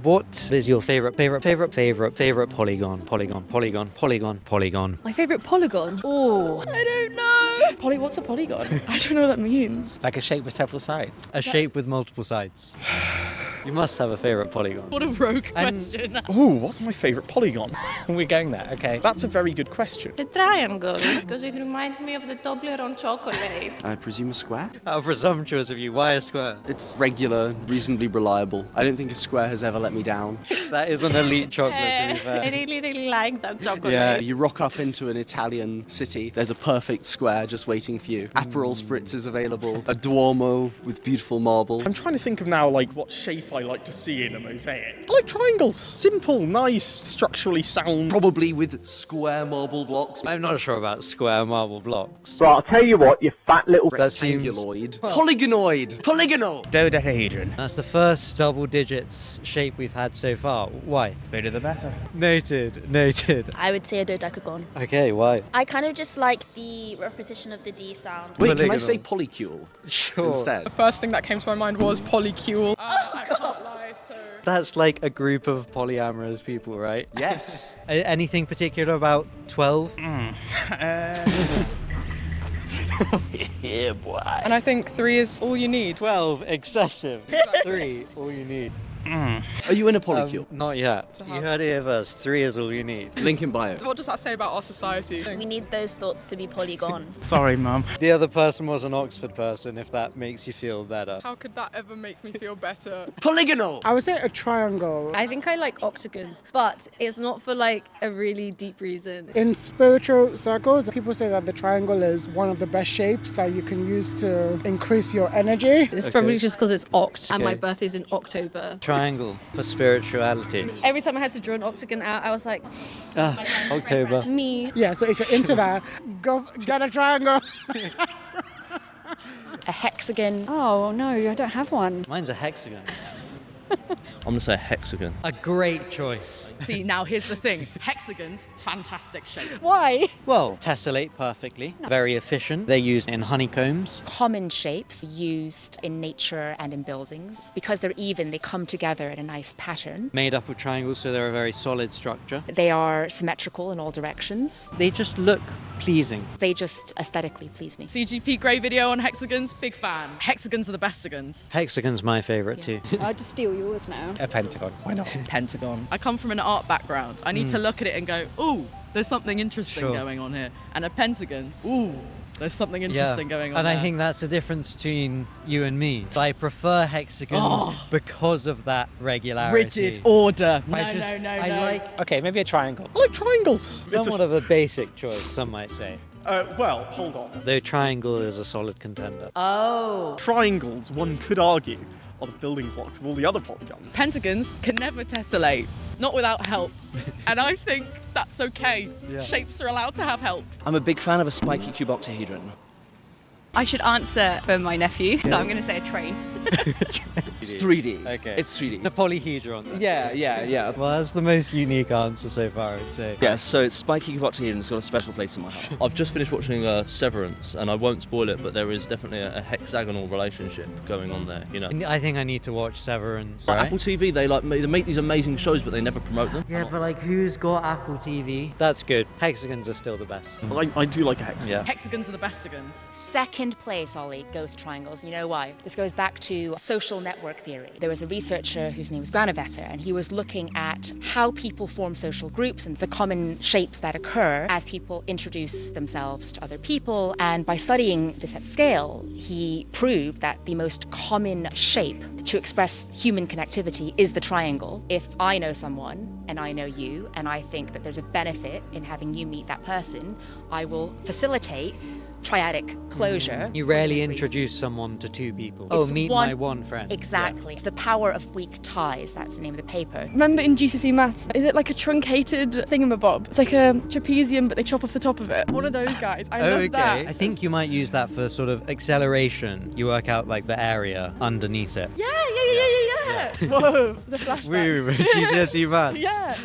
What is your favorite polygon? Polygon. My favorite polygon? Oh, I don't know. What's a polygon? I don't know what that means. Like a shape with several sides. A shape with multiple sides. You must have a favorite polygon. What a rogue question. Ooh, what's my favourite polygon? We're going there, okay. That's a very good question. The triangle, because it reminds me of the Toblerone chocolate. I presume a square? How presumptuous of you. Why a square? It's regular, reasonably reliable. I don't think a square has ever let me down. That is an elite chocolate, to be I fair. really like that chocolate. Yeah. You rock up into an Italian city, there's a perfect square just waiting for you. Aperol spritz is available, a Duomo with beautiful marble. I'm trying to think of now, like, what shape I like to see in a mosaic. I like triangles. Simple, nice, structurally sound. Probably with square marble blocks. I'm not sure about square marble blocks. Right, I'll tell you what, you fat little... That seems... Rectanguloid. Polygonoid. Polygonal. Dodecahedron. That's the first double digits shape we've had so far. Why? Bigger the better. Noted. I would say a dodecagon. Okay, why? I kind of just like the repetition of the D sound. Wait, can I Polygonal. say polycule Sure. instead? First thing that came to my mind was polycule. I can't lie, so... That's like a group of polyamorous people, right? Yes. Anything particular about 12? Yeah, boy. And I think 3 is all you need. 12, excessive. 3, all you need. Are you in a polycule? Not yet. You heard it here first. 3 is all you need. Link in bio. What does that say about our society? We need those thoughts to be polygon. Sorry, Mum. The other person was an Oxford person, if that makes you feel better. How could that ever make me feel better? Polygonal. I would say a triangle. I think I like octagons, but it's not for like a really deep reason. In spiritual circles, people say that the triangle is one of the best shapes that you can use to increase your energy. It's probably just because it's oct, and my Okay. birthday's in October. Triangle for spirituality. Every time I had to draw an octagon out, I was like, October. me. Yeah, so if you're into that, go get a triangle. A hexagon. Oh no, I don't have one. Mine's a hexagon. I'm going to say a hexagon. A great choice. See, now here's the thing. Hexagons, fantastic shape. Why? Well, tessellate perfectly. Very efficient. They're used in honeycombs. Common shapes used in nature and in buildings. Because they're even, they come together in a nice pattern. Made up of triangles, so they're a very solid structure. They are symmetrical in all directions. They just look pleasing. They just aesthetically please me. CGP Grey video on hexagons, big fan. Hexagons are the bestigons. Hexagon's my favourite too. I'll just steal yours now. A pentagon. Why not? Pentagon. I come from an art background. I need to look at it and go, ooh, there's something interesting Sure. going on here. And a pentagon, ooh, there's something interesting going on And there. I think that's the difference between you and me. I prefer hexagons because of that regularity. Rigid order. No, I no. like Okay, maybe a triangle. I like triangles. somewhat of a basic choice, some might say. Well, hold on. Though triangle is a solid contender. Oh. Triangles, one could argue, are the building blocks of all the other polygons. Pentagons can never tessellate, not without help. And I think that's okay. Shapes are allowed to have help. I'm a big fan of a spiky cube octahedron. I should answer for my nephew, so I'm going to say a train. It's 3D. Okay. It's 3D. The polyhedron. Then. Yeah. Well, that's the most unique answer so far, I'd say. Yeah, so it's spiky cube octahedron. It's got a special place in my heart. I've just finished watching Severance, and I won't spoil it, but there is definitely a hexagonal relationship going on there, you know. I think I need to watch Severance. Like Right? Apple TV, they make these amazing shows, but they never promote them. Yeah, but like, who's got Apple TV? That's good. Hexagons are still the best. I do like a hexagon. Yeah. Hexagons are the bestigons. Second place, Ollie, goes to triangles. You know why? This goes back to social network theory. There was a researcher whose name was Granovetter, and he was looking at how people form social groups and the common shapes that occur as people introduce themselves to other people. And by studying this at scale, he proved that the most common shape to express human connectivity is the triangle. If I know someone and I know you, and I think that there's a benefit in having you meet that person, I will facilitate triadic closure. You rarely introduce somemomme to two people. It's meet my one friend. Exactly. It's the power of weak ties. That's the name of the paper. Remember in GCSE maths, is it like a truncated thingamabob? It's like a trapezium, but they chop off the top of it. One of those guys. I love that. I think you might use that for sort of acceleration. You work out like the area underneath it. Yeah. Whoa, the flashbacks. GCSE maths. Yeah.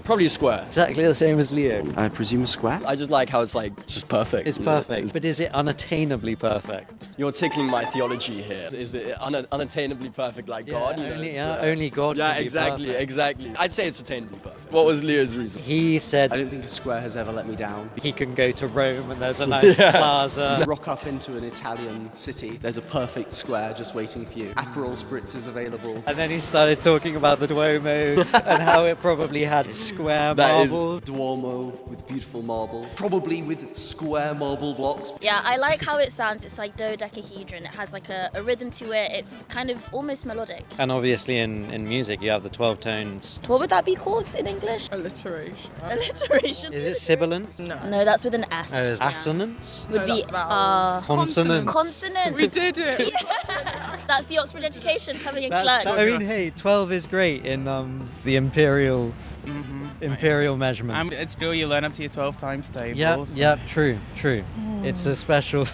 Probably a square. Exactly the same as Leo. I presume a square? I just like how it's like just perfect. It's perfect. But is it unattainably perfect? You're tickling my theology here. Is it unattainably perfect like God? Only God. Yeah, can be exactly, perfect. exactly. I'd say it's attainably perfect. What was Leo's reason? He said I don't think a square has ever let me down. he can go to Rome and there's a nice plaza. Rock up into an Italian city, there's a perfect square just waiting for you. Aperol spritz is available. And then he started talking about the Duomo and how it probably had square marbles. Duomo with beautiful marble, probably with square marble blocks. Yeah, I like how it sounds. It's like dodecahedron. It has like a rhythm to it. It's kind of almost melodic. And obviously in music you have the 12 tones. What would that be called in English? Alliteration. Alliteration. Is it sibilant? No, that's with an S. Oh, is assonance? Would be Consonants. consonants. We did it. Yeah. That's the Oxford education coming in That's, clutch. I mean, hey, 12 is great in the imperial measurements. At school you learn up to your 12 times tables. Yep, true. It's a special